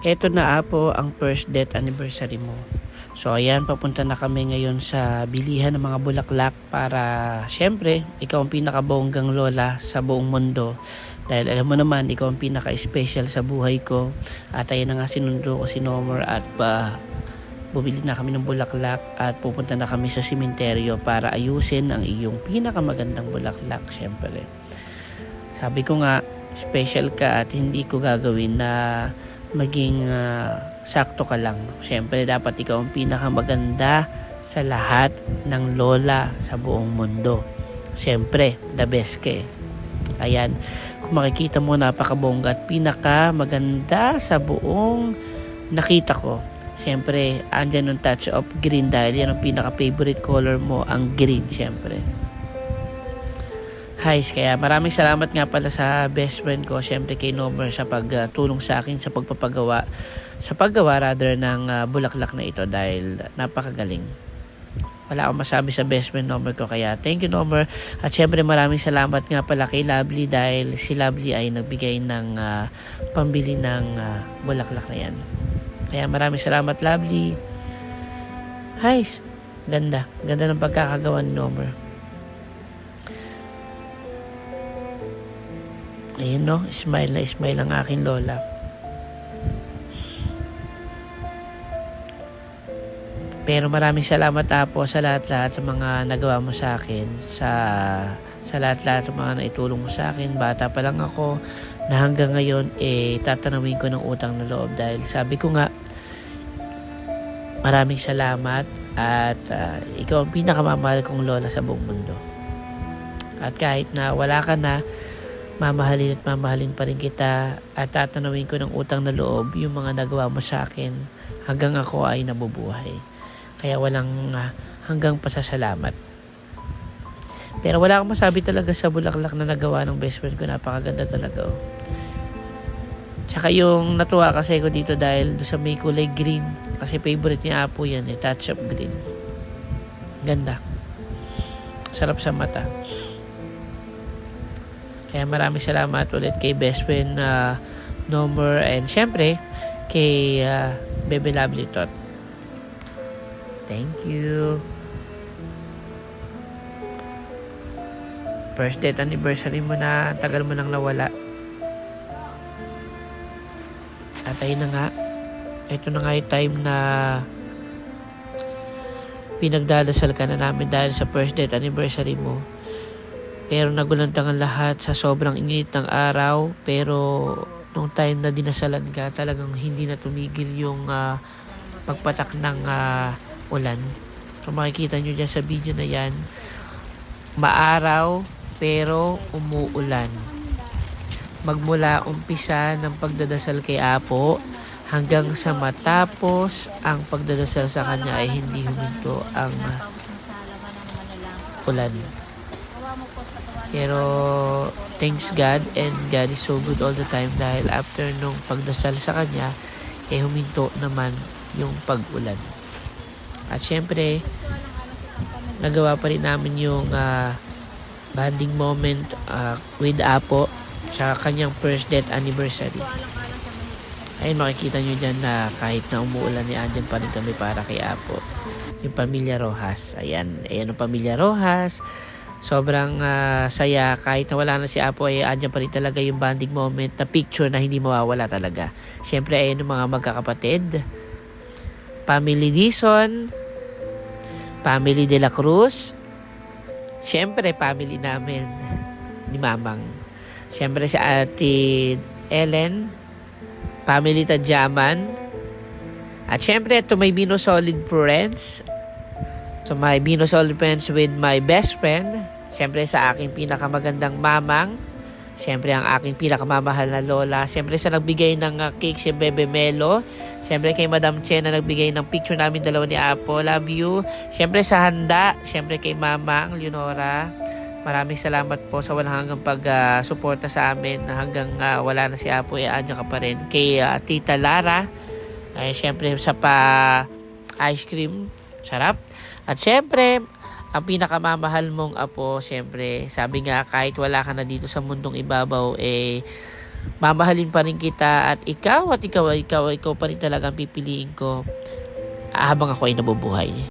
Eto na Apo ang first death anniversary mo. So ayan, papunta na kami ngayon sa bilihan ng mga bulaklak para syempre ikaw ang pinakabonggang lola sa buong mundo. Dahil alam mo naman, ikaw ang pinaka-special sa buhay ko. At ayun na nga, sinundo ko si Nomer at bumili na kami ng bulaklak at pupunta na kami sa simenteryo para ayusin ang iyong pinakamagandang bulaklak syempre. Sabi ko nga, special ka at hindi ko gagawin na maging sakto ka lang. Siyempre dapat ikaw ang pinakamaganda sa lahat ng lola sa buong mundo. Siyempre, the best ka eh. Ayan, kung makikita mo, napakabongga at pinakamaganda sa buong nakita ko. Siyempre, andyan yung touch of green dahil yan ang pinaka-favorite color mo, ang green siyempre. Kaya maraming salamat nga pala sa best friend ko, syempre kay Nomer, sa pagtulong sa akin sa paggawa ng bulaklak na ito dahil napakagaling. Wala akong masabi sa best friend Nomer ko, kaya thank you Nomer. At syempre maraming salamat nga pala kay Lovely dahil si Lovely ay nagbigay ng pambili ng bulaklak na yan. Kaya maraming salamat Lovely. Ganda ng pagkakagawa ni Nomer. Ayun no, smile na smile ang aking lola. Pero maraming salamat Apo sa lahat-lahat ng mga nagawa mo sa akin, sa lahat-lahat ng mga naitulong mo sa akin. Bata pa lang ako na hanggang ngayon tatanawin ko ng utang na loob dahil sabi ko nga, maraming salamat at ikaw ang pinakamamahal kong lola sa buong mundo. At kahit na wala ka na, mamahalin at mamahalin pa rin kita at tatanawin ko ng utang na loob yung mga nagawa mo sa akin hanggang ako ay nabubuhay. Kaya walang hanggang pasasalamat. Pero wala akong masabi talaga sa bulaklak na nagawa ng best friend ko. Napakaganda talaga. Tsaka yung natuwa kasi ko dito dahil sa may kulay green. Kasi favorite niya Apo yan touch of green. Ganda. Sarap sa mata. Kaya maraming salamat ulit kay best friend Nomer and syempre kay Bebe Lovely Tot. Thank you. First death anniversary mo na, tagal mo nang nawala. At ayun na nga, ito na nga yung time na pinagdadasal ka na namin dahil sa first death anniversary mo. Pero nagulantang ang lahat sa sobrang init ng araw. Pero nung time na dinasalan ka, talagang hindi na tumigil yung pagpatak ng ulan. So makikita nyo dyan sa video na yan, maaraw pero umuulan. Magmula umpisa ng pagdadasal kay Apo hanggang sa matapos ang pagdadasal sa kanya ay hindi huminto ang ulan. Pero thanks God, and God is so good all the time dahil after nung pagdasal sa kanya huminto naman yung pag-ulan. At syempre nagawa pa rin namin yung bonding moment with Apo sa kanyang first death anniversary. Ayun, makikita nyo dyan na kahit na umuulan andyan pa rin kami para kay Apo. Yung Pamilya Rojas, ayan ang Pamilya Rojas. Sobrang saya kahit na wala na si Apo andyan pa rin talaga yung bonding moment na picture na hindi mawawala talaga. Siyempre ayun yung mga magkakapatid, Family Dizon, Family De La Cruz, siyempre family namin ni Mamang, siyempre si Ate Ellen, Family Tadyaman, at siyempre to my Bino Solid Friends, to my Bino Solid Friends with my best friend, siyempre sa aking pinakamagandang mamang, siyempre ang aking pinakamamahal na lola, siyempre sa nagbigay ng cake si Bebe Melo, siyempre kay Madam Chen na nagbigay ng picture namin dalawa ni Apo, love you, siyempre sa handa, siyempre kay Mamang Leonora, maraming salamat po sa walang hanggang pag-suporta sa amin hanggang wala na si Apo andyan ka pa rin, kay Tita Lara, siyempre sa ice cream, sarap. At syempre, ang pinakamamahal mong Apo, syempre, sabi nga kahit wala ka na dito sa mundong ibabaw, mamahalin pa rin kita at ikaw pa rin talagang pipiliin ko habang ako ay nabubuhay.